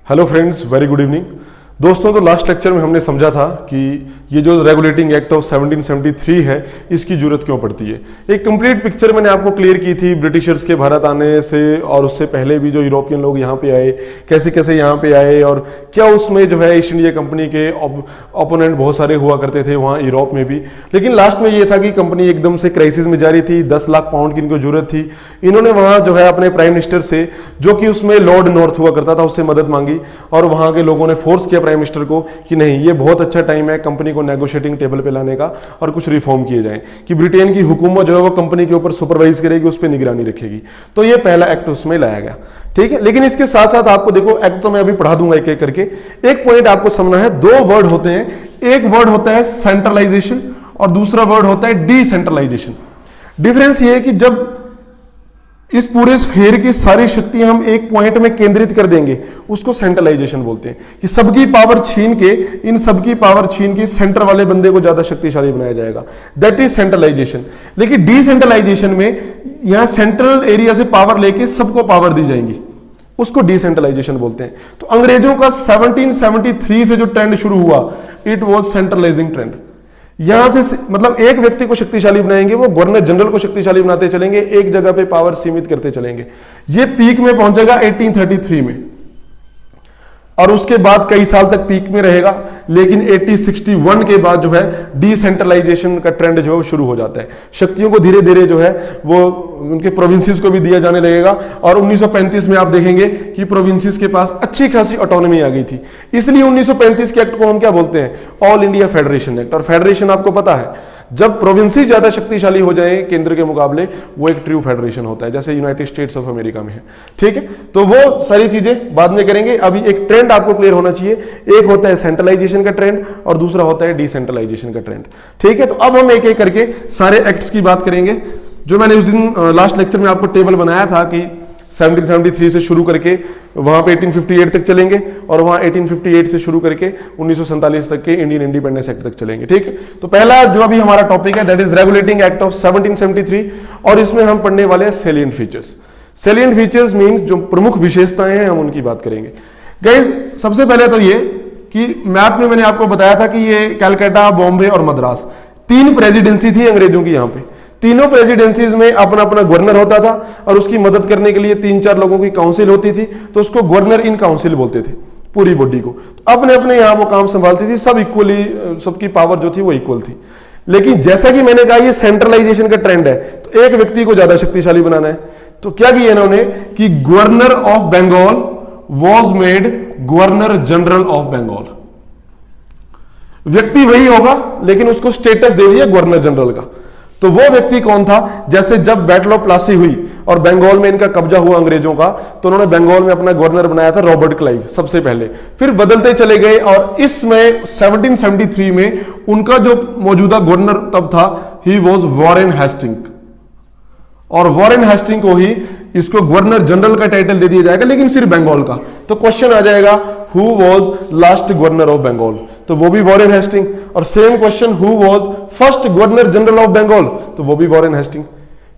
Hello friends, very good evening. दोस्तों, तो last lecture में हमने समझा था कि ये जो रेगुलेटिंग एक्ट ऑफ 1773 है, इसकी जरूरत क्यों पड़ती है। एक कंप्लीट पिक्चर मैंने आपको क्लियर की थी ब्रिटिशर्स के भारत आने से, और उससे पहले भी जो यूरोपियन लोग यहाँ पे आए, कैसे कैसे यहाँ पे आए, और क्या उसमें जो है ईस्ट इंडिया कंपनी के ओपोनेंट बहुत सारे हुआ करते थे वहाँ यूरोप में भी। लेकिन लास्ट में ये था कि कंपनी एकदम से क्राइसिस में जा रही थी, 10 लाख पाउंड की इनको जरूरत थी। इन्होंने वहाँ जो है अपने प्राइम मिनिस्टर से, जो कि उसमें लॉर्ड नॉर्थ हुआ करता था, उससे मदद मांगी, और वहाँ के लोगों ने फोर्स किया प्राइम मिनिस्टर को कि नहीं, ये बहुत अच्छा टाइम है कंपनी को नेगोशिएटिंग टेबल पे लाने का और कुछ रिफॉर्म किए जाएं, कि ब्रिटेन की हुकूमत जो है वो कंपनी के ऊपर सुपरवाइज करेगी, उस पर निगरानी रखेगी। तो ये पहला एक्ट उसमें लाया गया, ठीक है। लेकिन इसके साथ साथ आपको देखो, एक्ट तो मैं अभी पढ़ा दूंगा एक एक करके। एक पॉइंट आपको समझना है, दो वर्ड होते हैं, एक वर्ड होता है सेंट्रलाइजेशन और दूसरा वर्ड होता है डिसेंट्रलाइजेशन। डिफरेंस ये है कि जब इस पूरे स्फीयर की सारी शक्ति हम एक पॉइंट में केंद्रित कर देंगे, उसको सेंट्रलाइजेशन बोलते हैं, कि सबकी पावर छीन के, इन सबकी पावर छीन के सेंटर वाले बंदे को ज्यादा शक्तिशाली बनाया जाएगा, दैट इज सेंट्रलाइजेशन। लेकिन डिसेंट्रलाइजेशन में यहां सेंट्रल एरिया से पावर लेके सबको पावर दी जाएंगी, उसको डिसेंट्रलाइजेशन बोलते हैं। तो अंग्रेजों का 1773 से जो ट्रेंड शुरू हुआ, इट वाज सेंट्रलाइजिंग ट्रेंड। यहां से मतलब एक व्यक्ति को शक्तिशाली बनाएंगे, वो गवर्नर जनरल को शक्तिशाली बनाते चलेंगे, एक जगह पे पावर सीमित करते चलेंगे। ये पीक में पहुंचेगा 1833 में, और उसके बाद कई साल तक पीक में रहेगा। लेकिन 1861 के बाद जो है डिसेंट्रलाइजेशन का ट्रेंड जो है वो शुरू हो जाता है। शक्तियों को धीरे धीरे जो है वो उनके प्रोविंसेस को भी दिया जाने लगेगा, और 1935 में आप देखेंगे कि प्रोविंसेस के पास अच्छी खासी ऑटोनॉमी आ गई थी। इसलिए 1935 के एक्ट को हम क्या बोलते हैं, ऑल इंडिया फेडरेशन एक्ट। और फेडरेशन आपको पता है, जब प्रोविंसेस ज्यादा शक्तिशाली हो जाए केंद्र के मुकाबले, वो एक ट्रू फेडरेशन होता है, जैसे यूनाइटेड स्टेट्स ऑफ अमेरिका में है, ठीक है। तो वो सारी चीजें बाद में करेंगे, अभी एक ट्रेंड आपको क्लियर होना चाहिए। एक होता है सेंट्रलाइजेशन का ट्रेंड और दूसरा होता है डिसेंट्रलाइजेशन का ट्रेंड, ठीक है। तो अब हम एक एक करके सारे एक्ट्स की बात करेंगे। जो मैंने उस दिन लास्ट लेक्चर में आपको टेबल बनाया था कि 1773 से शुरू करके वहां पे 1858 तक चलेंगे, और वहां 1858 से शुरू करके 1947 तक के इंडियन इंडिपेंडेंस एक्ट तक चलेंगे, ठीक है। तो पहला जो अभी हमारा टॉपिक है, that is regulating act of 1773, और इसमें हम पढ़ने वाले हैं salient features. Salient features means जो प्रमुख विशेषताएं हैं, हम उनकी बात करेंगे। गाइस, सबसे पहले तो ये कि मैप में मैंने आपको बताया था कि ये कलकत्ता, बॉम्बे और मद्रास, तीन प्रेसिडेंसी थी अंग्रेजों की। यहाँ पे तीनों प्रेसिडेंसीज में अपना अपना गवर्नर होता था, और उसकी मदद करने के लिए 3-4 लोगों की काउंसिल होती थी, तो उसको गवर्नर इन काउंसिल बोलते थे, पूरी बॉडी को। तो अपने अपने यहाँ वो काम संभालती थी, सब इक्वली, सबकी पावर जो थी वो इक्वल थी। लेकिन जैसा कि मैंने कहा, ये सेंट्रलाइजेशन का ट्रेंड है, तो एक व्यक्ति को ज्यादा शक्तिशाली बनाना है। तो क्या किया इन्होंने कि governor of Bengal was made governor general of Bengal. व्यक्ति वही होगा, लेकिन उसको स्टेटस दे दिया गवर्नर जनरल का। तो वो व्यक्ति कौन था, जैसे जब बैटल ऑफ प्लासी हुई और बंगाल में इनका कब्जा हुआ अंग्रेजों का, तो उन्होंने बंगाल में अपना गवर्नर बनाया था रॉबर्ट क्लाइव सबसे पहले, फिर बदलते चले गए, और इसमें 1773 में उनका जो मौजूदा गवर्नर तब था, ही वाज वॉरेन हेस्टिंग, और वॉरेन हेस्टिंग को ही इसको गवर्नर जनरल का टाइटल दे दिया जाएगा, लेकिन सिर्फ बंगाल का। तो क्वेश्चन आ जाएगा, who was last governor of Bengal, तो वो भी वॉरेन हेस्टिंग। और same question, who was first governor general of Bengal, तो वो भी वॉरेन हेस्टिंग,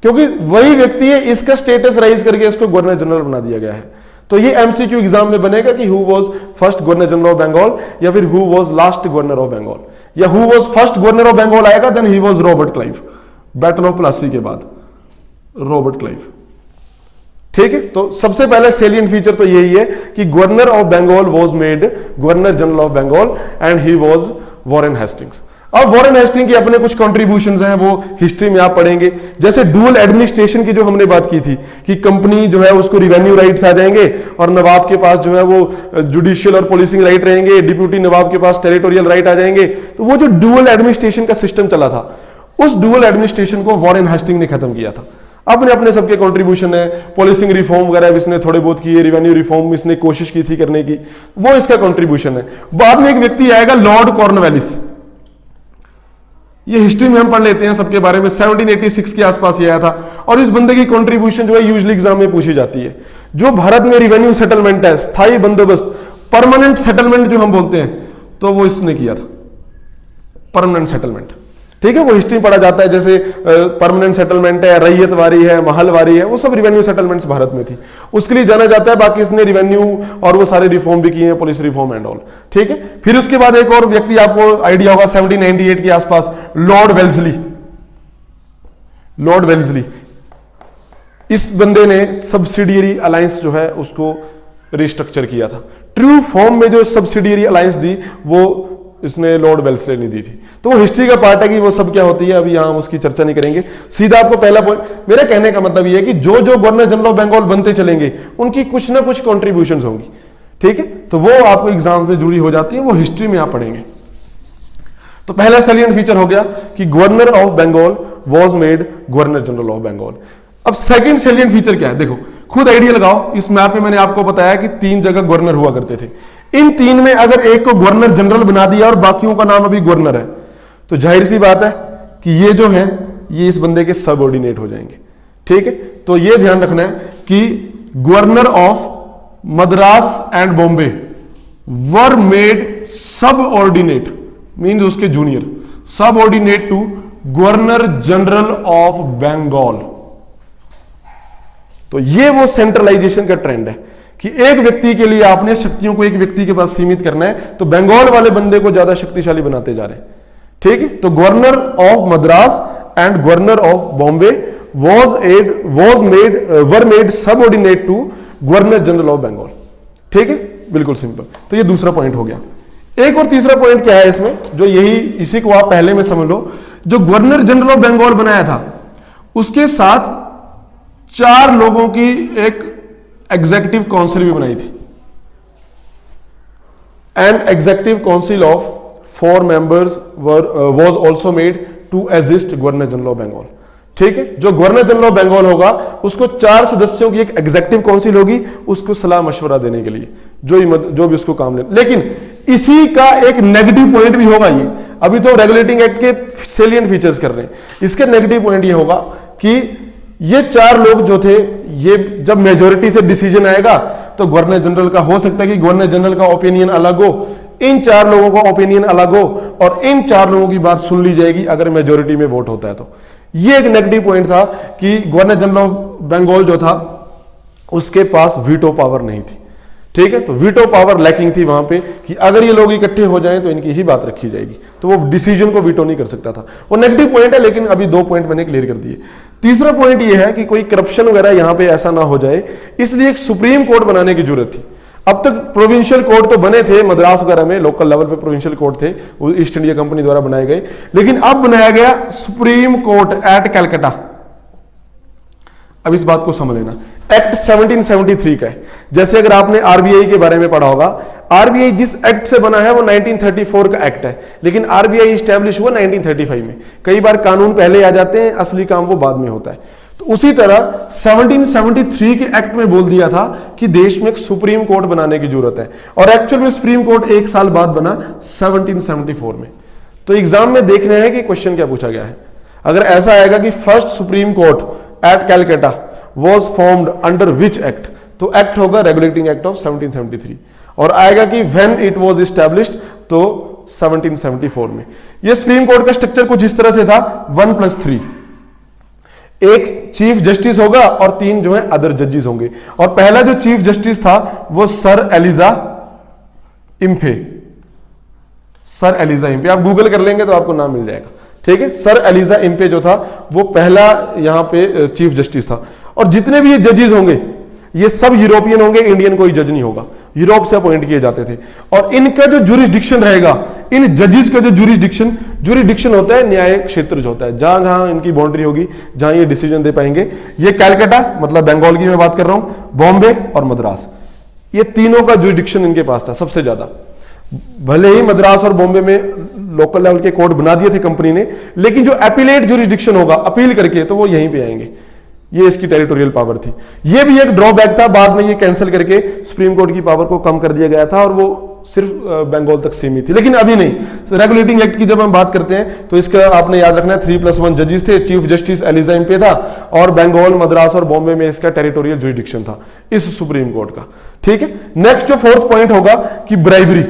क्योंकि वही व्यक्ति है, इसका स्टेटस राइज करके इसको गवर्नर जनरल बना दिया गया है। तो ये एमसीक्यू एग्जाम में बनेगा कि who was first governor general of Bengal, या फिर who was last governor of Bengal, या who was first governor of Bengal आएगा, then he was Robert Clive, battle of Plassey के बाद रॉबर्ट क्लाइव, ठीक है। तो सबसे पहले सेलिएंट फीचर तो यही है कि governor of Bengal was made governor general of Bengal, and he was Warren Hastings. अब वॉरेन हेस्टिंग के अपने कुछ कंट्रीब्यूशंस हैं, वो हिस्ट्री में आप पढ़ेंगे। जैसे डुअल एडमिनिस्ट्रेशन की जो हमने बात की थी, कि कंपनी जो है उसको रिवेन्यू राइट्स आ जाएंगे, और नवाब के पास जो है वो जुडिशियल और पुलिसिंग राइट रहेंगे, डिप्यूटी नवाब के पास टेरिटोरियल राइट आ जाएंगे। तो वो जो डुअल एडमिनिस्ट्रेशन का सिस्टम चला था, उस डुअल एडमिनिस्ट्रेशन को वॉरेन हेस्टिंग ने खत्म किया था। अपने अपने सबके कंट्रीब्यूशन है, पॉलिसिंग रिफॉर्म वगैरह इसने थोड़े बहुत किए, रिवेन्यू रिफॉर्म इसने कोशिश की थी करने की, वो इसका कंट्रीब्यूशन है। बाद में एक व्यक्ति आएगा, लॉर्ड कॉर्नवालिस। ये हिस्ट्री में हम पढ़ लेते हैं सबके बारे में, 1786 के आसपास ये आया था, और इस बंदे की कंट्रीब्यूशन जो है यूजुअली एग्जाम में पूछी जाती है। जो भारत में रिवेन्यू सेटलमेंट है, स्थायी बंदोबस्त, परमानेंट सेटलमेंट जो हम बोलते हैं, तो वो इसने किया था, परमानेंट सेटलमेंट। ठीक है, वो हिस्ट्री पढ़ा जाता है, जैसे परमानेंट सेटलमेंट है, रैयतवारी है, महलवारी है, वो सब रिवेन्यू सेटलमेंट्स भारत में थी, उसके लिए जाना जाता है। बाकी इसने रिवेन्यू और वो सारे रिफॉर्म भी किए हैं, पुलिस रिफॉर्म एंड ऑल। ठीक है, फिर उसके बाद एक और व्यक्ति आपको आइडिया होगा 1798 के आसपास, लॉर्ड वेल्सली। लॉर्ड वेल्सली, इस बंदे ने सब्सिडियरी अलायंस जो है उसको रिस्ट्रक्चर किया था। ट्रू फॉर्म में जो सब्सिडियरी अलायंस दी वो इसने लॉर्ड वेल्सले ने दी थी। तो वो हिस्ट्री का पार्ट है कि वो सब क्या होती है, अभी यहां हम उसकी चर्चा नहीं करेंगे। सीधा आपको पहला पॉइंट, मेरा कहने का मतलब ये है कि जो जो गवर्नर जनरल ऑफ बंगाल बनते चलेंगे उनकी कुछ ना कुछ कॉन्ट्रीब्यूशंस होंगी। ठीक है, तो वो आपको एग्जाम में जुड़ी हो जाती है, वो हिस्ट्री में आप पढ़ेंगे। तो पहला सैलिएंट फीचर हो गया कि governor of Bengal was made governor general of Bengal. अब सेकंड सैलिएंट फीचर क्या है, देखो खुद आइडिया लगाओ। इस मैप में मैंने आपको बताया कि 3 जगह गवर्नर हुआ करते थे। इन 3 में अगर एक को गवर्नर जनरल बना दिया और बाकियों का नाम अभी गवर्नर है, तो जाहिर सी बात है कि ये जो है ये इस बंदे के सबऑर्डिनेट हो जाएंगे। ठीक है, तो ये ध्यान रखना है कि governor of Madras and Bombay were made subordinate, means उसके junior, subordinate to governor general of Bengal. तो ये वो सेंट्रलाइजेशन का ट्रेंड है कि एक व्यक्ति के लिए आपने शक्तियों को एक व्यक्ति के पास सीमित करना है, तो बंगाल वाले बंदे को ज्यादा शक्तिशाली बनाते जा रहे हैं। ठीक है, तो governor of Madras and governor of Bombay were made subordinate to governor general of Bengal. ठीक है, बिल्कुल सिंपल। तो ये दूसरा पॉइंट हो गया। एक और तीसरा पॉइंट क्या है इसमें, जो इसी को आप पहले में समझ लो। जो गवर्नर जनरल ऑफ बंगाल बनाया था उसके साथ 4 लोगों की एक एग्जीक्यूटिव काउंसिल भी बनाई थी। An executive council of 4 members was also made to assist governor general of Bengal. ठीक है, जो गवर्नर जनरल ऑफ बंगाल होगा उसको 4 सदस्यों की एक एग्जीक्यूटिव काउंसिल होगी, उसको सलाह मशवरा देने के लिए, जो भी उसको काम ले। लेकिन इसी का एक नेगेटिव पॉइंट भी होगा। ये अभी तो रेगुलेटिंग एक्ट के सैलिएंट फीचर्स कर रहे हैं, इसके नेगेटिव पॉइंट ये होगा कि ये 4 लोग जो थे, ये जब मेजोरिटी से डिसीजन आएगा तो गवर्नर जनरल का हो सकता है कि गवर्नर जनरल का ओपिनियन अलग हो, इन 4 लोगों का ओपिनियन अलग हो और इन 4 लोगों की बात सुन ली जाएगी अगर मेजोरिटी में वोट होता है। तो ये एक नेगेटिव पॉइंट था कि गवर्नर जनरल ऑफ बंगाल जो था उसके पास वीटो पावर नहीं थी। ठीक है, तो वीटो पावर लैकिंग थी वहां पे कि अगर ये लोग इकट्ठे हो जाएं तो इनकी ही बात रखी जाएगी, तो वो डिसीजन को वीटो नहीं कर सकता था। वो नेगेटिव पॉइंट है, लेकिन अभी 2 पॉइंट मैंने क्लियर कर दिए। तीसरा पॉइंट ये है कि कोई करप्शन वगैरह यहां पे ऐसा ना हो जाए, इसलिए एक सुप्रीम कोर्ट बनाने की जरूरत थी। अब तक प्रोविंशियल कोर्ट तो बने थे मद्रास वगैरह में, लोकल लेवल पे प्रोविंशियल कोर्ट थे, वो ईस्ट इंडिया कंपनी द्वारा बनाए गए, लेकिन अब बनाया गया सुप्रीम कोर्ट एट कैलकाटा। अब इस बात को समझ लेना, एक्ट 1773 का है। जैसे अगर आपने आरबीआई के बारे में पढ़ा होगा, आरबीआई जिस एक्ट से बना है वो 1934 का एक्ट है, लेकिन आरबीआई स्टैब्लिश हुआ 1935 में। कई बार कानून पहले आ जाते हैं, असली काम वो बाद में होता है। तो उसी तरह 1773 के एक्ट में बोल दिया था कि देश में एक सुप्रीम कोर्ट बनाने की जरूरत है, और एक्चुअल में सुप्रीम कोर्ट 1 साल बाद बना 1774 में। तो एग्जाम में देख रहे हैं कि क्वेश्चन क्या पूछा गया है। अगर ऐसा आएगा कि first supreme court at Calcutta was formed under which act, तो एक्ट होगा रेगुलेटिंग एक्ट ऑफ 1773, और आएगा कि when it was established, तो 1774 में। ये सुप्रीम कोर्ट का स्ट्रक्चर कुछ इस तरह से था, 1+3, एक चीफ जस्टिस होगा और 3 जो है अदर जजेस होंगे। और पहला जो चीफ जस्टिस था वो सर एलिजा इम्फे, सर एलिजा इम्फे, आप गूगल कर लेंगे तो आपको नाम मिल जाएगा। ठीक है, सर एलिजा इम्पे जो था वो पहला यहां पे चीफ जस्टिस था। और जितने भी ये जजेस होंगे ये सब यूरोपियन होंगे, इंडियन कोई जज नहीं होगा, यूरोप से अपॉइंट किए जाते थे। और इनका जो जुरिस्डिक्शन रहेगा, इन जजेस का जो जुरिस्डिक्शन होता है, न्याय क्षेत्र जो होता है, जहां जहां इनकी बाउंड्री होगी, जहां ये डिसीजन दे पाएंगे। ये कैलकाटा मतलब बंगाल की मैं बात कर रहा हूं, बॉम्बे और मद्रास, ये तीनों का जुरिस्डिक्शन इनके पास था सबसे ज्यादा। भले ही मद्रास और बॉम्बे में लोकल लेवल के कोर्ट बना दिए थे कंपनी ने, लेकिन जो अपीलेट जुरिस्डिक्शन होगा अपील करके, तो वो यहीं पे आएंगे। ये इसकी टेरिटोरियल पावर थी। ये भी एक ड्रॉबैक था, बाद में ये कैंसिल करके सुप्रीम कोर्ट की पावर को कम कर दिया गया था और वो सिर्फ बंगाल तक सीमित थी। लेकिन अभी नहीं। रेगुलेटिंग एक्ट की जब हम बात करते हैं तो इसका आपने याद रखना है 3+1 जजेस थे, चीफ जस्टिस एलिजा इम्पे था, और बंगाल, मद्रास और बॉम्बे में इसका टेरिटोरियल जुरिस्डिक्शन था इस सुप्रीम कोर्ट का। ठीक है, नेक्स्ट जो 4th पॉइंट होगा कि ब्राइबरी।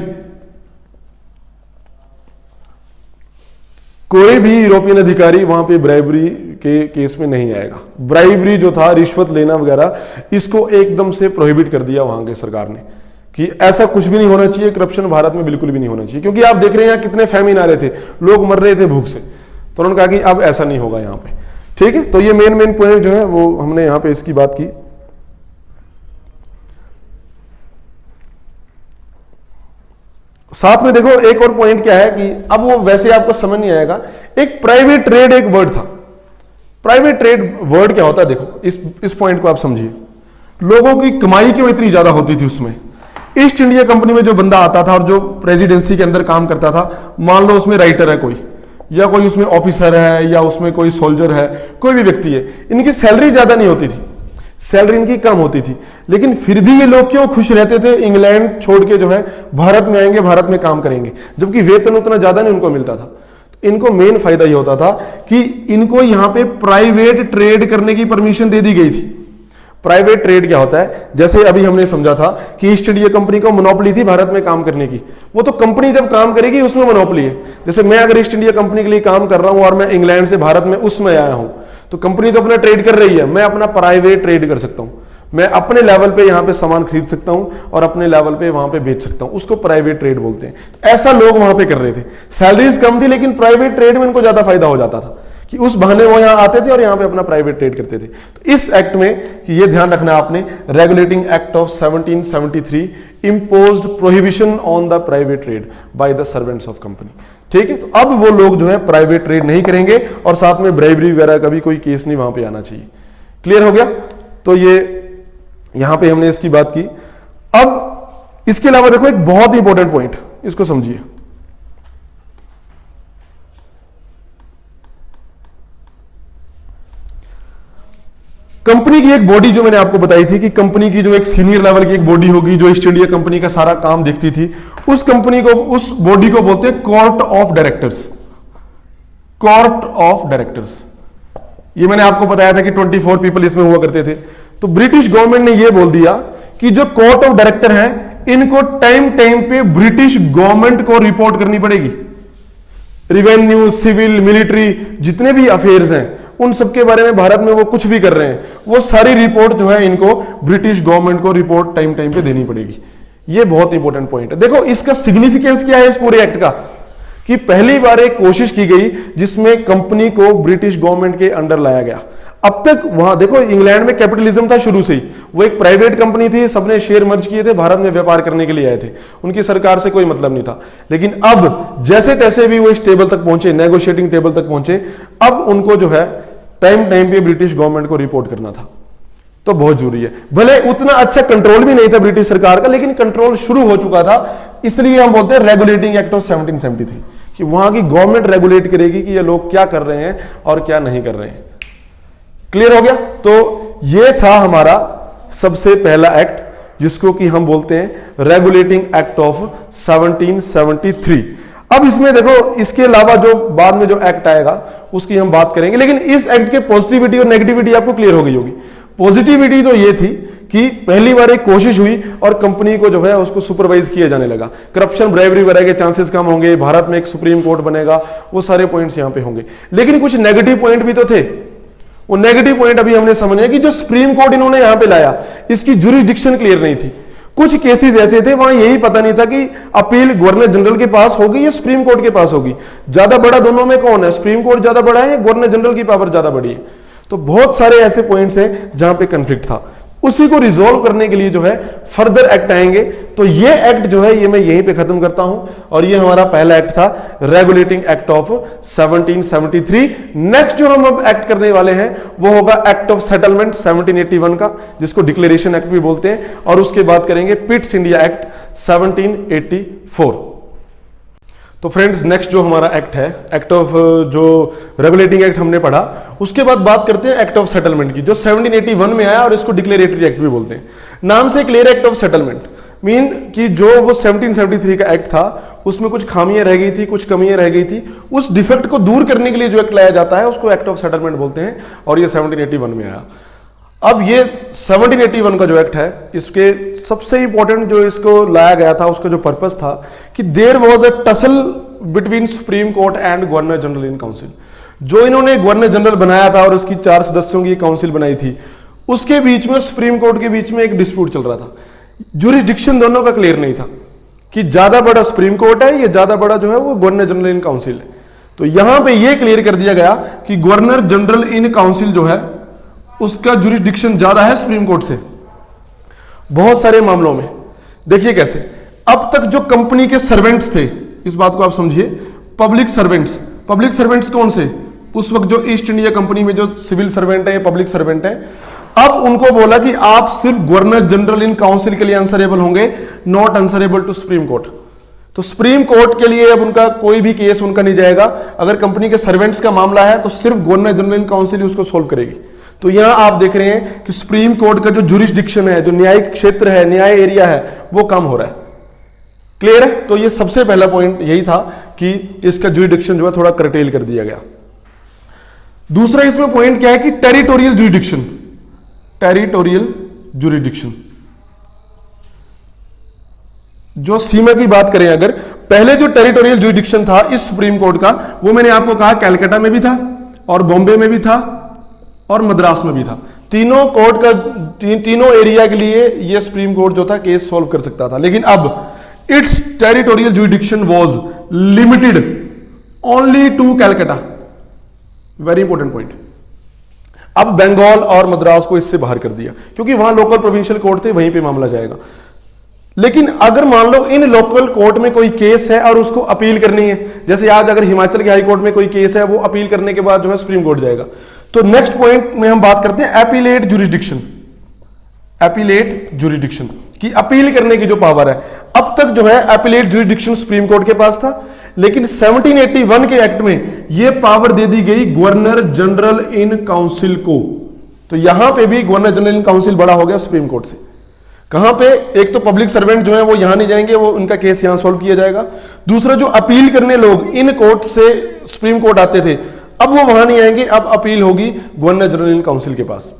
कोई भी यूरोपियन अधिकारी वहां पे ब्राइबरी के केस में नहीं आएगा। ब्राइबरी जो था, रिश्वत लेना वगैरह, इसको एकदम से प्रोहिबिट कर दिया वहां के सरकार ने कि ऐसा कुछ भी नहीं होना चाहिए। करप्शन भारत में बिल्कुल भी नहीं होना चाहिए, क्योंकि आप देख रहे हैं यहाँ कितने फैमिन आ रहे थे, लोग मर रहे थे भूख से। तो उन्होंने कहा कि अब ऐसा नहीं होगा यहाँ पे। ठीक है, तो ये मेन पॉइंट जो है वो हमने यहाँ पे इसकी बात की। साथ में देखो एक और पॉइंट क्या है कि अब वो वैसे आपको समझ नहीं आएगा, एक प्राइवेट ट्रेड एक वर्ड था। प्राइवेट ट्रेड वर्ड क्या होता है, देखो इस पॉइंट को आप समझिए। लोगों की कमाई क्यों इतनी ज्यादा होती थी उसमें? ईस्ट इंडिया कंपनी में जो बंदा आता था और जो प्रेसिडेंसी के अंदर काम करता था, मान लो उसमें राइटर है कोई, या कोई उसमें ऑफिसर है, या उसमें कोई सोल्जर है, कोई भी व्यक्ति है, इनकी सैलरी ज्यादा नहीं होती थी, सैलरी इनकी कम होती थी, लेकिन फिर भी ये लोग क्यों खुश रहते थे? इंग्लैंड छोड़ के जो है भारत में आएंगे, भारत में काम करेंगे, जबकि वेतन उतना ज्यादा नहीं उनको मिलता था। तो इनको मेन फायदा ये होता था कि इनको यहां पे प्राइवेट ट्रेड करने की परमिशन दे दी गई थी। प्राइवेट ट्रेड क्या होता है? जैसे अभी हमने समझा था कि ईस्ट इंडिया कंपनी को मोनोपोली थी भारत में काम करने की, वो तो कंपनी जब काम करेगी उसमें मोनोपोली है। जैसे मैं अगर ईस्ट इंडिया कंपनी के लिए काम कर रहा हूं और मैं इंग्लैंड से भारत में उसमें आया हूं, तो कंपनी तो अपना ट्रेड कर रही है, मैं अपना प्राइवेट ट्रेड कर सकता हूं। मैं अपने लेवल पे यहां पे सामान खरीद सकता हूं और अपने लेवल पे वहां पे बेच सकता हूं, उसको प्राइवेट ट्रेड बोलते हैं। तो ऐसा लोग वहां पे कर रहे थे, सैलरीज कम थी लेकिन प्राइवेट ट्रेड में इनको ज्यादा फायदा हो जाता था कि उस बहाने वो यहां आते थे और यहां पे अपना प्राइवेट ट्रेड करते थे। तो इस एक्ट में कि ये ध्यान रखना आपने, regulating act of 1773 imposed prohibition on the private trade by the servants of company. ठीक है, तो अब वो लोग जो है प्राइवेट ट्रेड नहीं करेंगे और साथ में ब्राइबरी वगैरह का भी कोई केस नहीं वहां पे आना चाहिए। क्लियर हो गया? तो ये यहां पे हमने इसकी बात की। अब इसके अलावा देखो एक बहुत ही इंपॉर्टेंट पॉइंट, इसको समझिए। कंपनी की एक बॉडी जो मैंने आपको बताई थी कि कंपनी की जो एक सीनियर लेवल की एक बॉडी होगी जो ईस्ट इंडिया कंपनी का सारा काम देखती थी, उस कंपनी को, उस बॉडी को बोलते हैं court of directors. Court of directors, ये मैंने आपको बताया था कि 24 पीपल इसमें हुआ करते थे। तो ब्रिटिश गवर्नमेंट ने यह बोल दिया कि जो कोर्ट ऑफ डायरेक्टर हैं इनको टाइम टाइम पे ब्रिटिश गवर्नमेंट को रिपोर्ट करनी पड़ेगी। रिवेन्यू, सिविल, मिलिट्री, जितने भी अफेयर्स हैं उन सबके बारे में भारत में वो कुछ भी कर रहे हैं, वो सारी रिपोर्ट जो है इनको ब्रिटिश गवर्नमेंट को रिपोर्ट टाइम टाइम पे देनी पड़ेगी। ये बहुत इंपॉर्टेंट पॉइंट है। देखो इसका सिग्निफिकेंस क्या है इस पूरे एक्ट का, कि पहली बार एक कोशिश की गई जिसमें कंपनी को ब्रिटिश गवर्नमेंट के अंडर लाया गया। अब तक वहां देखो इंग्लैंड में कैपिटलिज्म था शुरू से ही, वो एक प्राइवेट कंपनी थी, सबने शेयर मर्ज किए थे, भारत में व्यापार करने के लिए आए थे, उनकी सरकार से कोई मतलब नहीं था। लेकिन अब जैसे तैसे भी वो इस टेबल तक पहुंचे, नेगोशिएटिंग टेबल तक पहुंचे, अब उनको जो है टाइम टाइम पे ब्रिटिश गवर्नमेंट को रिपोर्ट करना था। तो बहुत जरूरी है। भले उतना अच्छा कंट्रोल भी नहीं था ब्रिटिश सरकार का, लेकिन कंट्रोल शुरू हो चुका था, इसलिए हम बोलते हैं रेगुलेटिंग एक्ट ऑफ 1773 कि वहां की गवर्नमेंट रेगुलेट करेगी कि ये लोग क्या कर रहे हैं और क्या नहीं कर रहे हैं। क्लियर हो गया? तो ये था हमारा सबसे पहला एक्ट जिसको कि हम बोलते हैं रेगुलेटिंग एक्ट ऑफ 1773। अब इसमें देखो इसके अलावा जो बाद में जो एक्ट आएगा उसकी हम बात करेंगे, लेकिन इस एक्ट के पॉजिटिविटी और नेगेटिविटी आपको क्लियर हो गई होगी। पॉजिटिविटी तो ये थी कि पहली बार एक कोशिश हुई और कंपनी को जो है उसको सुपरवाइज किया जाने लगा, करप्शन, ब्राइबरी वगैरह के चांसेस कम होंगे, भारत में एक सुप्रीम कोर्ट बनेगा, वो सारे पॉइंट्स यहां पे होंगे। लेकिन कुछ नेगेटिव पॉइंट भी तो थे। वो नेगेटिव पॉइंट अभी हमने समझा कि जो सुप्रीम कोर्ट इन्होंने यहां पे लाया, इसकी जुरिस्डिक्शन क्लियर नहीं थी। कुछ केसेस ऐसे थे वहां यही पता नहीं था कि अपील गवर्नर जनरल के पास होगी या सुप्रीम कोर्ट के पास होगी, ज्यादा बड़ा दोनों में कौन है, सुप्रीम कोर्ट ज्यादा बड़ा है या गवर्नर जनरल की पावर ज्यादा बड़ी है। तो बहुत सारे ऐसे पॉइंट्स हैं जहां पे कंफ्लिक्ट था, उसी को रिजोल्व करने के लिए जो है फर्दर एक्ट आएंगे। तो ये एक्ट जो है ये मैं यहीं पे खत्म करता हूं, और ये हमारा पहला एक्ट था रेगुलेटिंग एक्ट ऑफ 1773। नेक्स्ट जो हम अब एक्ट करने वाले हैं वो होगा एक्ट ऑफ सेटलमेंट 1781 का, जिसको डिक्लेरेशन एक्ट भी बोलते हैं, और उसके बाद करेंगे पिट्स इंडिया एक्ट 1784। तो फ्रेंड्स नेक्स्ट जो हमारा एक्ट है, एक्ट ऑफ जो रेगुलेटिंग एक्ट हमने पढ़ा, उसके बाद बात करते हैं एक्ट ऑफ सेटलमेंट की, जो 1781 में आया और इसको डिक्लेरेटरी एक्ट भी बोलते हैं। नाम से clear, act of settlement mean कि जो वो 1773 का एक्ट था उसमें कुछ खामियां रह गई थी, कुछ कमियां रह गई थी, उस डिफेक्ट को दूर करने के लिए जो एक्ट लाया जाता है उसको एक्ट ऑफ सेटलमेंट बोलते हैं, और ये 1781 में आया। अब ये 1781 का जो एक्ट है, इसके सबसे इंपॉर्टेंट जो इसको लाया गया था उसका जो पर्पस था कि there was a tussle between supreme court and governor general in council. जो इन्होंने गवर्नर जनरल बनाया था और उसकी 4 सदस्यों की काउंसिल बनाई थी, उसके बीच में सुप्रीम कोर्ट के बीच में एक डिस्प्यूट चल रहा था। ज्यूरिसडिक्शन दोनों का क्लियर नहीं था कि ज्यादा बड़ा सुप्रीम कोर्ट है या ज्यादा बड़ा जो है वो गवर्नर जनरल इन काउंसिल है। तो यहां पे ये क्लियर कर दिया गया कि गवर्नर जनरल इन काउंसिल जो है उसका ज्यूरिसडिक्शन ज्यादा है सुप्रीम कोर्ट से बहुत सारे मामलों में। देखिए कैसे, अब तक जो कंपनी के सर्वेंट्स थे, इस बात को आप समझिए, पब्लिक सर्वेंट्स कौन से, उस वक्त जो ईस्ट इंडिया कंपनी में जो सिविल सर्वेंट है, पब्लिक सर्वेंट है, अब उनको बोला कि आप सिर्फ गवर्नर जनरल इन काउंसिल के लिए आंसरेबल होंगे, not answerable to supreme court. तो सुप्रीम कोर्ट के लिए अब उनका कोई भी केस उनका नहीं जाएगा। अगर कंपनी के सर्वेंट्स का मामला है तो सिर्फ गवर्नर जनरल इन काउंसिल उसको सोल्व करेगी। तो यहां आप देख रहे हैं कि सुप्रीम कोर्ट का जो ज्यूरिसडिक्शन है, जो न्यायिक क्षेत्र है, न्याय एरिया है, वो कम हो रहा है। क्लियर है? तो ये सबसे पहला पॉइंट यही था कि इसका ज्यूरिसडिक्शन जो है थोड़ा करटेल कर दिया गया। दूसरा इसमें पॉइंट क्या है कि टेरिटोरियल ज्यूरिसडिक्शन, जो सीमा की बात करें, अगर पहले जो टेरिटोरियल ज्यूरिसडिक्शन था इस सुप्रीम कोर्ट का, वो मैंने आपको कहा कैलकाटा में भी था और बॉम्बे में भी था और मद्रास में भी था। तीनों कोर्ट का तीनों एरिया के लिए ये सुप्रीम कोर्ट जो था केस सॉल्व कर सकता था। लेकिन अब its territorial jurisdiction was limited only to Calcutta. Very important point. अब बंगाल और मद्रास को इससे बाहर कर दिया क्योंकि वहां लोकल प्रोविंशियल कोर्ट थे, वहीं पे मामला जाएगा। लेकिन अगर मान लो इन लोकल कोर्ट में कोई केस है और उसको अपील करनी है, जैसे आज अगर हिमाचल के हाई कोर्ट में कोई केस है, वो अपील करने के बाद जो है सुप्रीम कोर्ट जाएगा। तो नेक्स्ट पॉइंट में हम बात करते हैं एपीलेट ज्यूरिसडिक्शन की अपील करने की जो पावर है। अब तक जो है एपीलेट ज्यूरिसडिक्शन सुप्रीम कोर्ट के पास था, लेकिन 1781 के एक्ट में यह पावर दे दी गई गवर्नर जनरल इन काउंसिल को। तो यहां पे भी गवर्नर जनरल इन काउंसिल बड़ा हो गया सुप्रीम कोर्ट से। कहां पे? एक तो पब्लिक सर्वेंट जो है वो यहां नहीं जाएंगे, वो उनका केस यहां सॉल्व किया जाएगा। दूसरा, जो अपील करने लोग इन कोर्ट से सुप्रीम कोर्ट आते थे, अब वो वहां नहीं आएंगे, अब अपील होगी गवर्नर जनरल इन काउंसिल के पास।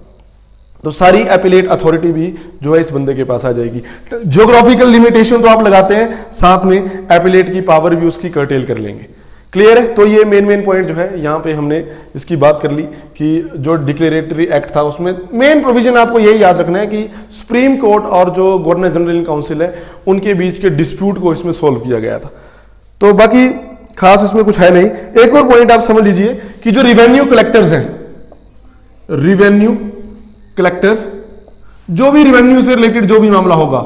तो सारी एपीलेट अथॉरिटी भी जो है इस बंदे के पास आ जाएगी। ज्योग्राफिकल लिमिटेशन तो आप लगाते हैं, साथ में एपीलेट की पावर भी उसकी कर्टेल कर लेंगे। क्लियर है? तो ये मेन पॉइंट जो है यहां पे हमने इसकी बात कर ली कि जो डिक्लेरेटरी एक्ट था उसमें मेन प्रोविजन आपको यही याद रखना है कि सुप्रीम कोर्ट और जो गवर्नर जनरल इन काउंसिल है उनके बीच के डिस्प्यूट को इसमें सोल्व किया गया था। तो बाकी खास इसमें कुछ है नहीं। एक और पॉइंट आप समझ लीजिए कि जो रिवेन्यू कलेक्टर्स हैं, रिवेन्यू कलेक्टर्स, जो भी रिवेन्यू से रिलेटेड जो भी मामला होगा,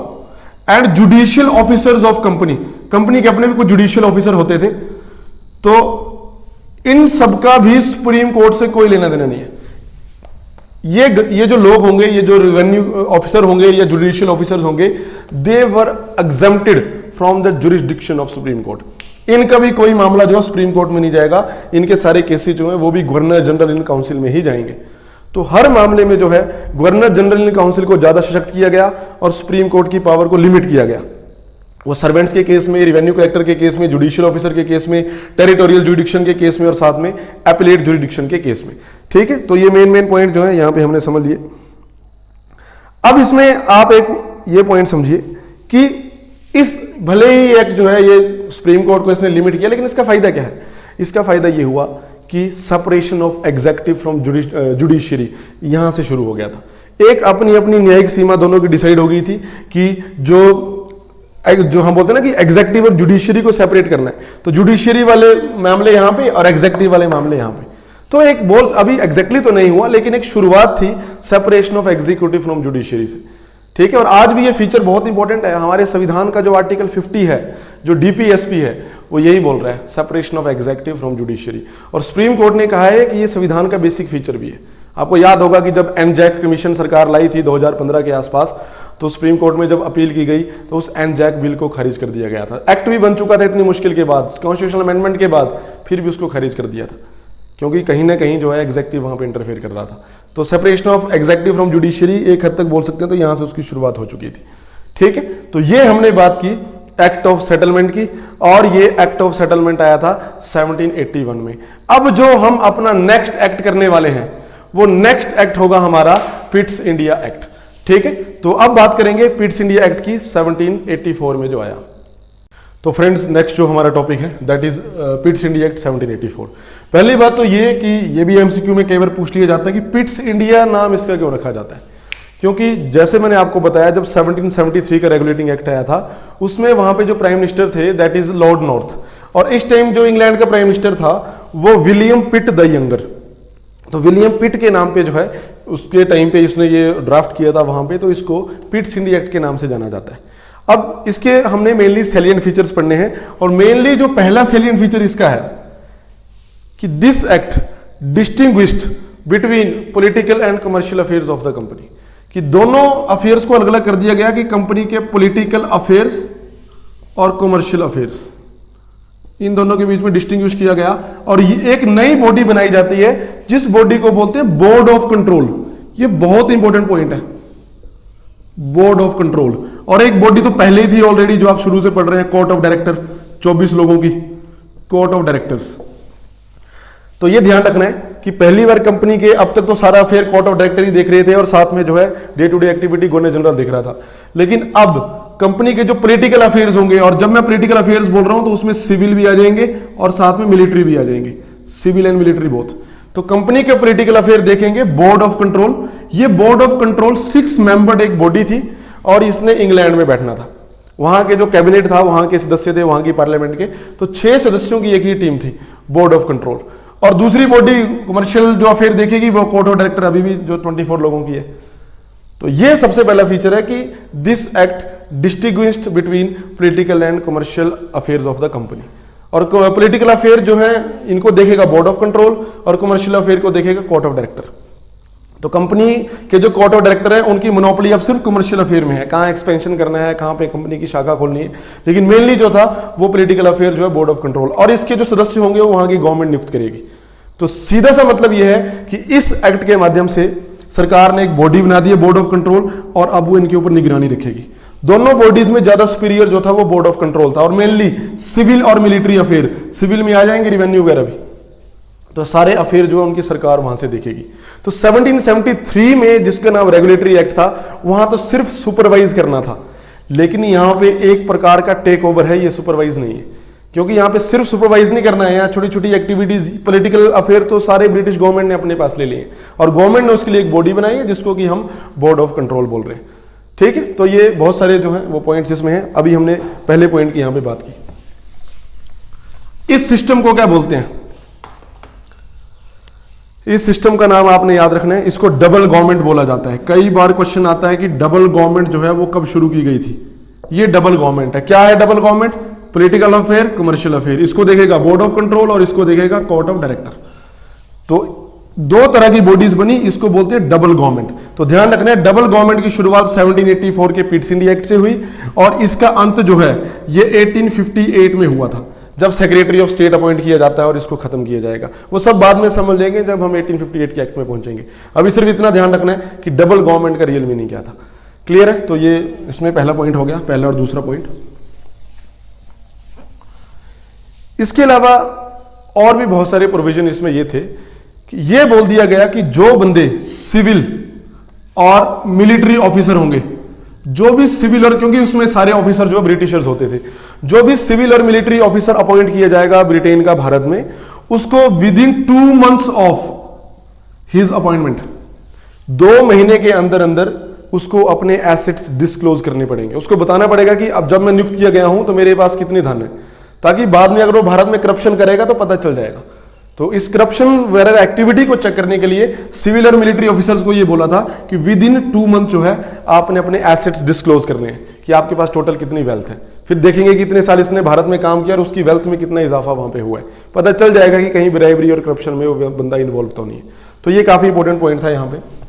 and judicial officers of company के अपने भी कुछ जुडिशियल ऑफिसर होते थे, तो इन सबका भी सुप्रीम कोर्ट से कोई लेना देना नहीं है। ये जो लोग होंगे, ये जो रेवेन्यू ऑफिसर होंगे या जुडिशियल ऑफिसर्स होंगे, they were exempted from the jurisdiction of supreme court. इनका भी कोई मामला जो सुप्रीम कोर्ट में नहीं जाएगा, इनके सारे केसेस जो है वो भी गवर्नर जनरल इन काउंसिल में ही जाएंगे। तो हर मामले में जो है गवर्नर जनरल इन काउंसिल को ज्यादा सशक्त किया गया और सुप्रीम कोर्ट की पावर को लिमिट किया गया। वो सर्वेंट्स के केस में, रिवेन्यू कलेक्टर के केस में, जुडिशियल ऑफिसर के केस में, टेरिटोरियल ज्यूरिसडिक्शन के केस में और साथ में एपीलेट ज्यूरिसडिक्शन के केस में। ठीक है? तो ये मेन पॉइंट जो है यहां पे हमने समझ लिए। अब इसमें आप एक ये पॉइंट समझिए कि इस भले ही एक जो है ये सुप्रीम कोर्ट को इसने लिमिट किया, लेकिन इसका फायदा क्या है? इसका फायदा ये हुआ कि separation of executive from judiciary यहां से शुरू हो गया था। एक अपनी अपनी न्यायिक सीमा दोनों की डिसाइड हो गई थी कि जो हम बोलते हैं ना कि एग्जीक्यूटिव और जुडिशियरी को सेपरेट करना है, तो जुडिशियरी वाले मामले यहां पे और एग्जीक्यूटिव वाले मामले यहां पे। तो एक बोल अभी एग्जैक्टली तो नहीं हुआ, लेकिन एक शुरुआत थी separation of executive from judiciary से। ठीक है? और आज भी ये फीचर बहुत इंपॉर्टेंट है। हमारे संविधान का जो आर्टिकल 50 है, जो डीपीएसपी है, वो यही बोल रहा है, separation of executive from judiciary. और सुप्रीम कोर्ट ने कहा है कि ये संविधान का बेसिक फीचर भी है। आपको याद होगा कि जब एनजैक कमीशन सरकार लाई थी 2015 के आसपास, तो सुप्रीम कोर्ट में जब अपील की गई तो उस एनजैक बिल को खारिज कर दिया गया था। एक्ट भी बन चुका था इतनी मुश्किल के बाद, कॉन्स्टिट्यूशनल अमेंडमेंट के बाद, फिर भी उसको खारिज कर दिया था क्योंकि कहीं ना कहीं जो है एग्जीक्यूटिव वहां पे इंटरफेयर कर रहा था। तो separation of executive from judiciary एक हद तक बोल सकते हैं, तो यहां से उसकी शुरुआत हो चुकी थी। ठीक है? तो ये हमने बात की एक्ट ऑफ सेटलमेंट की, और ये एक्ट ऑफ सेटलमेंट आया था 1781 में। अब जो हम अपना नेक्स्ट एक्ट करने वाले हैं, वो नेक्स्ट एक्ट होगा हमारा पिट्स इंडिया एक्ट। ठीक है? तो अब बात करेंगे पिट्स इंडिया एक्ट की 1784 में जो आया। तो फ्रेंड्स नेक्स्ट जो हमारा टॉपिक है that is Pitt's India act 1784। पहली बात तो ये कि ये भी एमसीक्यू में कई बार पूछ लिया जाता है कि पिट्स इंडिया नाम इसका क्यों रखा जाता है, क्योंकि जैसे मैंने आपको बताया जब 1773 का रेगुलेटिंग एक्ट आया था उसमें वहां पे जो प्राइम मिनिस्टर थे दैट इज लॉर्ड नॉर्थ, और इस टाइम जो इंग्लैंड का प्राइम मिनिस्टर था वो विलियम पिट द यंगर। तो विलियम पिट के नाम पे जो है उसके टाइम पे इसने ये ड्राफ्ट किया था वहां पे, तो इसको पिट्स इंडिया एक्ट के नाम से जाना जाता है। अब इसके हमने मेनली सेलिएंट फीचर्स पढ़ने हैं, और मेनली जो पहला सेलिएंट फीचर इसका है कि this act distinguished between political and commercial affairs of the company, कि दोनों अफेयर्स को अलग अलग कर दिया गया कि कंपनी के पॉलिटिकल अफेयर्स और कमर्शियल अफेयर्स, इन दोनों के बीच में डिस्टिंग्विश किया गया। और ये एक नई बॉडी बनाई जाती है जिस बॉडी को बोलते हैं बोर्ड ऑफ कंट्रोल। ये बहुत इंपॉर्टेंट पॉइंट है, बोर्ड ऑफ कंट्रोल। और एक बॉडी तो पहले ही थी ऑलरेडी जो आप शुरू से पढ़ रहे हैं, कोर्ट ऑफ डायरेक्टर, 24 लोगों की कोर्ट ऑफ डायरेक्टर्स। तो ये ध्यान रखना है कि पहली बार कंपनी के, अब तक तो सारा अफेयर कोर्ट ऑफ डायरेक्टर ही देख रहे थे और साथ में जो है day to day activity governor general देख रहा था, लेकिन अब कंपनी के जो पॉलिटिकल अफेयर्स होंगे, और जब मैं पॉलिटिकल अफेयर्स बोल रहा हूं तो उसमें सिविल भी आ जाएंगे और साथ में मिलिट्री भी आ जाएंगे, सिविल एंड मिलिट्री बोथ। तो कंपनी के पॉलिटिकल अफेयर देखेंगे बोर्ड ऑफ कंट्रोल। ये बोर्ड ऑफ कंट्रोल 6 मेंबर्ड एक बॉडी थी और इसने इंग्लैंड में बैठना था। वहां के जो कैबिनेट था, वहां के सदस्य थे, वहां की पार्लियामेंट के, तो 6 सदस्यों की एक ही टीम थी, बोर्ड ऑफ कंट्रोल। और दूसरी बॉडी कमर्शियल जो अफेयर देखेगी वो कोर्ट ऑफ डायरेक्टर, अभी भी जो 24 लोगों की है। तो ये सबसे पहला फीचर है कि this act distinguished between political and commercial affairs of the company. और पॉलिटिकल अफेयर जो है इनको देखेगा बोर्ड ऑफ कंट्रोल और कमर्शियल अफेयर को देखेगा कोर्ट ऑफ डायरेक्टर। तो कंपनी के जो कोर्ट ऑफ डायरेक्टर है उनकी मोनोपोली अब सिर्फ कमर्शियल अफेयर में है, कहां एक्सपेंशन करना है, कहां पे कंपनी की शाखा खोलनी है, लेकिन मेनली जो था वो पॉलिटिकल अफेयर जो है बोर्ड ऑफ कंट्रोल, और इसके जो सदस्य होंगे वो वहां की गवर्नमेंट नियुक्त करेगी। तो सीधा सा मतलब यह है कि इस एक्ट के माध्यम से सरकार ने एक बॉडी बना दी है बोर्ड ऑफ कंट्रोल, और अब वो इनके ऊपर निगरानी रखेगी। दोनों बॉडीज में ज्यादा सुपीरियर जो था वो बोर्ड ऑफ कंट्रोल था, और मेनली सिविल और मिलिट्री अफेयर, सिविल में आ जाएंगे रिवेन्यू वगैरह भी, तो सारे अफेयर जो है उनकी सरकार वहां से देखेगी। तो 1773 में जिसका नाम रेगुलेटरी एक्ट था, वहां तो सिर्फ सुपरवाइज करना था, लेकिन यहां पे एक प्रकार का टेक ओवर है, ये सुपरवाइज नहीं है, क्योंकि यहां पे सिर्फ सुपरवाइज नहीं करना है, यहाँ छोटी छोटी एक्टिविटीज, पॉलिटिकल अफेयर तो सारे ब्रिटिश गवर्नमेंट ने अपने पास ले लिए, और गवर्नमेंट ने उसके लिए एक बॉडी बनाई है जिसको कि हम बोर्ड ऑफ कंट्रोल बोल रहे हैं। ठीक है, तो ये बहुत सारे जो है वो पॉइंट्स इसमें हैं। अभी हमने पहले पॉइंट की यहां पे बात की। इस सिस्टम को क्या बोलते हैं? इस सिस्टम का नाम आपने याद रखना है, इसको डबल गवर्नमेंट बोला जाता है। कई बार क्वेश्चन आता है कि डबल गवर्नमेंट जो है वो कब शुरू की गई थी। ये डबल गवर्नमेंट है। क्या है double government? Political affair, commercial affair, इसको देखेगा बोर्ड ऑफ कंट्रोल और इसको देखेगा कोर्ट ऑफ डायरेक्टर। तो 2 तरह की बॉडीज बनी, इसको बोलते हैं डबल गवर्नमेंट। तो ध्यान रखना है, डबल गवर्नमेंट की शुरुआत 1784 के पिट्स इंडिया एक्ट से हुई, और इसका अंत जो है ये 1858 में हुआ था, जब सेक्रेटरी ऑफ स्टेट अपॉइंट किया जाता है और इसको खत्म किया जाएगा। वो सब बाद में समझ लेंगे जब हम 1858 के एक्ट में पहुंचेंगे। अभी सिर्फ इतना ध्यान रखना है कि डबल गवर्नमेंट का रियल मीनिंग क्या था। क्लियर है? तो ये इसमें पहला पॉइंट हो गया, पहला और दूसरा पॉइंट। इसके अलावा और भी बहुत सारे प्रोविजन इसमें ये थे कि ये बोल दिया गया कि जो बंदे सिविल और मिलिट्री ऑफिसर होंगे, जो भी सिविल, और क्योंकि उसमें सारे ऑफिसर जो ब्रिटिशर्स होते थे, जो भी सिविल और मिलिट्री ऑफिसर अपॉइंट किया जाएगा ब्रिटेन का भारत में, उसको with in 2 months of his appointment, 2 महीने के अंदर अंदर उसको अपने एसेट्स डिस्क्लोज करने पड़ेंगे। उसको बताना पड़ेगा कि अब जब मैं नियुक्त किया गया हूं तो मेरे पास कितने धन है, ताकि बाद में अगर वो भारत में करप्शन करेगा तो पता चल जाएगा। तो इस करप्शन वगैरह एक्टिविटी को चेक करने के लिए सिविल और मिलिट्री ऑफिसर्स को ये बोला था कि विद इन 2 months जो है आपने अपने एसेट्स डिस्क्लोज करने हैं, कि आपके पास टोटल कितनी वेल्थ है। फिर देखेंगे कि इतने साल इसने भारत में काम किया और उसकी वेल्थ में कितना इजाफा वहां पे हुआ है, पता चल जाएगा कि कहीं ब्राइबरी और करप्शन में वो बंदा इन्वॉल्व तो नहीं है। तो ये काफी इंपॉर्टेंट पॉइंट था यहाँ पे।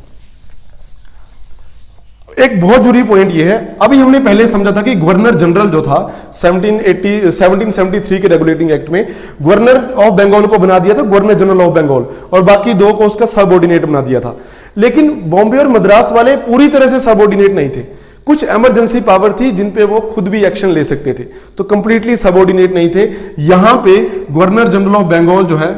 एक बहुत जरूरी पॉइंट ये है, अभी हमने पहले समझा था कि गवर्नर जनरल जो था 1773 के रेगुलेटिंग एक्ट में गवर्नर ऑफ बंगाल को बना दिया था गवर्नर जनरल ऑफ बंगाल, और बाकी 2 को उसका सबऑर्डिनेट बना दिया था। लेकिन बॉम्बे और मद्रास वाले पूरी तरह से सबऑर्डिनेट नहीं थे, कुछ इमरजेंसी पावर थी जिन पे वो खुद भी एक्शन ले सकते थे, तो कंप्लीटली सबऑर्डिनेट नहीं थे। यहां पे गवर्नर जनरल ऑफ बंगाल जो है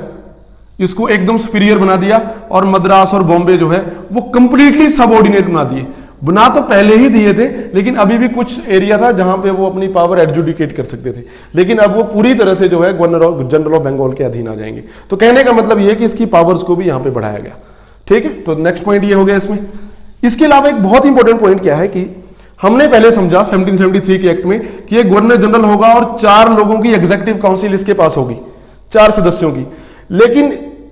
इसको एकदम सुपीरियर बना दिया, और मद्रास और बॉम्बे जो है वो कंप्लीटली सबऑर्डिनेट बना दिए। बना तो पहले ही दिए थे, लेकिन अभी भी कुछ एरिया था जहां पे वो अपनी पावर एडजुडिकेट कर सकते थे, लेकिन अब वो पूरी तरह से जो है गवर्नर जनरल ऑफ बंगाल के अधीन आ जाएंगे। तो कहने का मतलब ये है कि इसकी पावर्स को भी यहां पे बढ़ाया गया। ठीक है, तो नेक्स्ट पॉइंट ये हो गया इसमें। इसके अलावा एक बहुत इंपॉर्टेंट पॉइंट क्या है कि हमने पहले समझा 1773 के एक्ट में कि एक गवर्नर जनरल होगा और 4 लोगों की एग्जीक्यूटिव काउंसिल इसके पास होगी, 4 सदस्यों की। लेकिन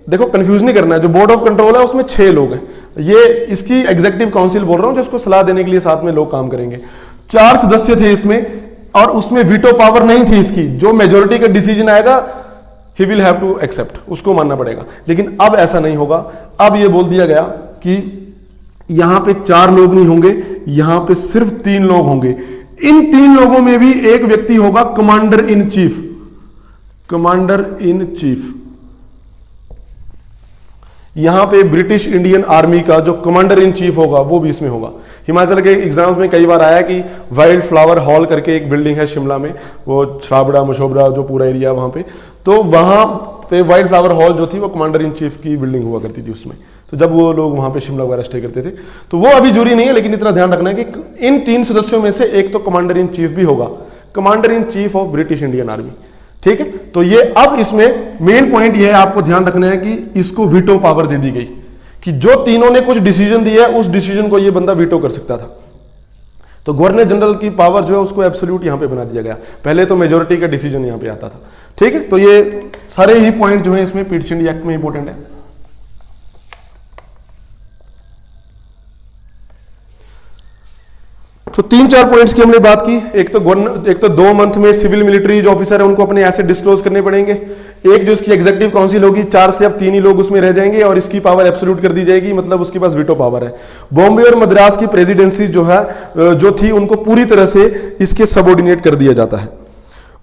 देखो कंफ्यूज नहीं करना है, जो बोर्ड ऑफ कंट्रोल है उसमें 6 लोग हैं, ये इसकी एग्जीक्यूटिव काउंसिल बोल रहा हूं, जिसको सलाह देने के लिए साथ में लोग काम करेंगे। 4 सदस्य थे इसमें, और उसमें वीटो पावर नहीं थी इसकी, जो मेजोरिटी का डिसीजन आएगा he will have to accept, उसको मानना पड़ेगा। लेकिन अब ऐसा नहीं होगा, अब ये बोल दिया गया कि यहां पे 4 लोग नहीं होंगे, यहां पे सिर्फ 3 लोग होंगे। इन 3 लोगों में भी एक व्यक्ति होगा commander in chief, commander in chief. यहां पे ब्रिटिश इंडियन आर्मी का जो कमांडर इन चीफ होगा वो भी इसमें होगा। हिमाचल के एग्जाम्स में कई बार आया कि वाइल्ड फ्लावर हॉल करके एक बिल्डिंग है शिमला में, वो छाबड़ा मशोबरा जो पूरा एरिया वहां पे, तो वहां पे वाइल्ड फ्लावर हॉल जो थी वो कमांडर इन चीफ की बिल्डिंग हुआ करती थी उसमें। तो जब वो लोग वहां पे शिमला वगैरह स्टे करते थे, तो वो अभी जरूरी नहीं है, लेकिन इतना ध्यान रखना है कि इन 3 सदस्यों में से एक तो कमांडर इन चीफ भी होगा, commander in chief of British Indian army. ठीक है, तो ये अब इसमें मेन पॉइंट ये है, आपको ध्यान रखना है कि इसको वीटो पावर दे दी गई, कि जो तीनों ने कुछ डिसीजन दिया है उस डिसीजन को ये बंदा वीटो कर सकता था। तो गवर्नर जनरल की पावर जो है उसको एब्सोल्यूट यहां पे बना दिया गया, पहले तो मेजोरिटी का डिसीजन यहां पे आता था। ठीक है, तो ये सारे ही पॉइंट जो है इसमें पिट्स एक्ट में इंपॉर्टेंट है। तो 3-4 पॉइंट्स की हमने बात की। एक तो 2 मंथ में सिविल मिलिट्री जो ऑफिसर है उनको अपने एसेट डिस्क्लोज करने पड़ेंगे। एक जो इसकी एग्जीक्यूटिव काउंसिल होगी, 4 से अब 3 ही लोग उसमें रह जाएंगे और इसकी पावर एब्सोल्यूट कर दी जाएगी, मतलब उसके पास वीटो पावर है। बॉम्बे और मद्रास की प्रेसिडेंसी जो थी उनको पूरी तरह से इसके सबऑर्डिनेट कर दिया जाता है।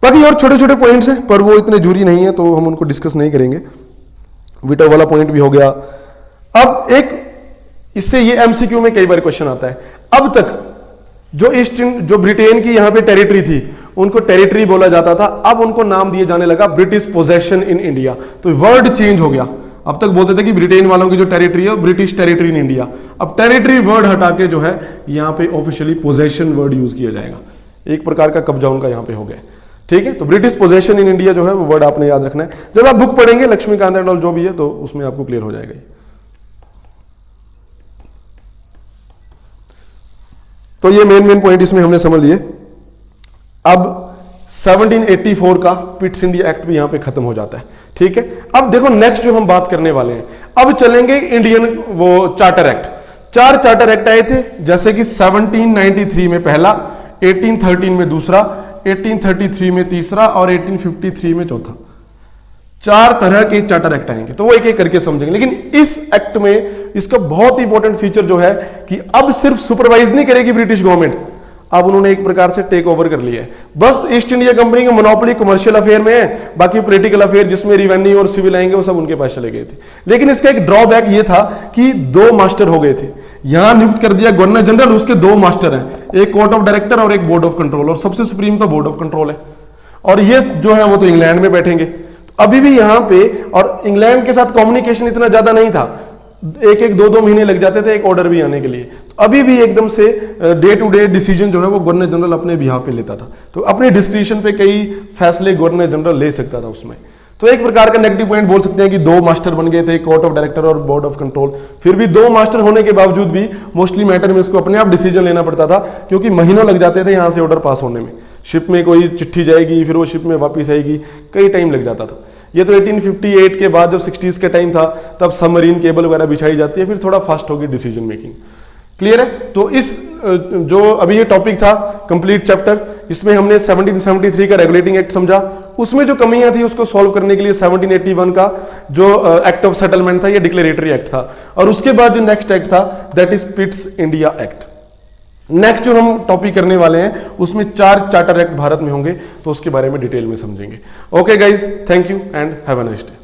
बाकी और छोटे छोटे पॉइंट्स हैं पर वो इतने जरूरी नहीं है, तो हम उनको डिस्कस नहीं करेंगे। वीटो वाला पॉइंट भी हो गया। अब एक इससे ये एमसीक्यू में कई बार क्वेश्चन आता है, अब तक जो ब्रिटेन की यहां पे टेरिटरी थी उनको टेरिटरी बोला जाता था, अब उनको नाम दिए जाने लगा ब्रिटिश पोजेशन इन इंडिया। तो वर्ड चेंज हो गया, अब तक बोलते थे कि ब्रिटेन वालों की जो टेरिटरी है ब्रिटिश टेरिटरी इन इंडिया, अब टेरिटरी वर्ड हटा के जो है यहां पे ऑफिशियली पोजेशन वर्ड यूज किया जाएगा। एक प्रकार का कब्जा उनका यहां पे हो गया। ठीक है, तो ब्रिटिश पोजेशन इन इंडिया जो है वो वर्ड आपने याद रखना है। जब आप बुक पढ़ेंगे लक्ष्मीकांत एंड ऑल जो भी है तो उसमें आपको क्लियर हो जाएगा। तो ये मेन पॉइंट इसमें हमने समझ लिए। अब 1784 का पिट्स इंडिया एक्ट भी यहां पे खत्म हो जाता है। ठीक है, अब देखो नेक्स्ट जो हम बात करने वाले हैं, अब चलेंगे इंडियन वो चार्टर एक्ट। 4 चार्टर एक्ट आए थे, जैसे कि 1793 में पहला, 1813 में दूसरा, 1833 में तीसरा और 1853 में चौथा। 4 तरह के चार्टर एक्ट आएंगे, तो वो एक एक करके समझेंगे। लेकिन इस एक्ट में इसका बहुत इंपॉर्टेंट फीचर जो है कि अब सिर्फ सुपरवाइज नहीं करेगी ब्रिटिश गवर्नमेंट, अब उन्होंने एक प्रकार से टेक ओवर कर लिया है। बस ईस्ट इंडिया कंपनी की मोनोपोली कमर्शियल अफेयर में है, बाकी पॉलिटिकल अफेयर जिसमें रिवेन्यू और सिविल आएंगे वो सब उनके पास चले गए थे। लेकिन इसका एक ड्रॉबैक ये था कि 2 मास्टर हो गए थे। यहां नियुक्त कर दिया गवर्नर जनरल, उसके 2 मास्टर हैं, एक कोर्ट ऑफ डायरेक्टर और एक बोर्ड ऑफ कंट्रोल, और सबसे सुप्रीम तो बोर्ड ऑफ कंट्रोल है। और ये जो है वो तो इंग्लैंड में बैठेंगे। अभी भी यहां पे, और इंग्लैंड के साथ कम्युनिकेशन इतना ज्यादा नहीं था, 1-1, 2-2 महीने लग जाते थे एक ऑर्डर भी आने के लिए। तो अभी भी एकदम से डे टू डे डिसीजन जो है वो गवर्नर जनरल अपने बिहाफ पे लेता था, तो अपने डिस्क्रिप्शन पे कई फैसले गवर्नर जनरल ले सकता था उसमें। तो एक प्रकार का नेगेटिव पॉइंट बोल सकते हैं कि 2 मास्टर बन गए थे, कोर्ट ऑफ डायरेक्टर और बोर्ड ऑफ कंट्रोल। फिर भी 2 मास्टर होने के बावजूद भी मोस्टली मैटर में इसको अपने आप डिसीजन लेना पड़ता था, क्योंकि महीनों लग जाते थे यहां से ऑर्डर पास होने में। शिप में कोई चिट्ठी जाएगी, फिर वो शिप में वापिस आएगी, कई टाइम लग जाता था। ये तो 1858 के बाद जब 60s का टाइम था तब सबमरीन केबल वगैरह बिछाई जाती है, फिर थोड़ा फास्ट होगी डिसीजन मेकिंग। क्लियर है? तो इस जो अभी ये टॉपिक था कंप्लीट चैप्टर, इसमें हमने 1773 का रेगुलेटिंग एक्ट समझा, उसमें जो कमियां थी उसको सॉल्व करने के लिए 1781 का जो एक्ट ऑफ सेटलमेंट था, ये डिक्लेरेटरी एक्ट था, और उसके बाद जो नेक्स्ट एक्ट था that is Pitt's India act. Next जो हम टॉपिक करने वाले हैं उसमें 4 चार्टर एक्ट भारत में होंगे, तो उसके बारे में डिटेल में समझेंगे। Okay guys, thank you and have a nice day.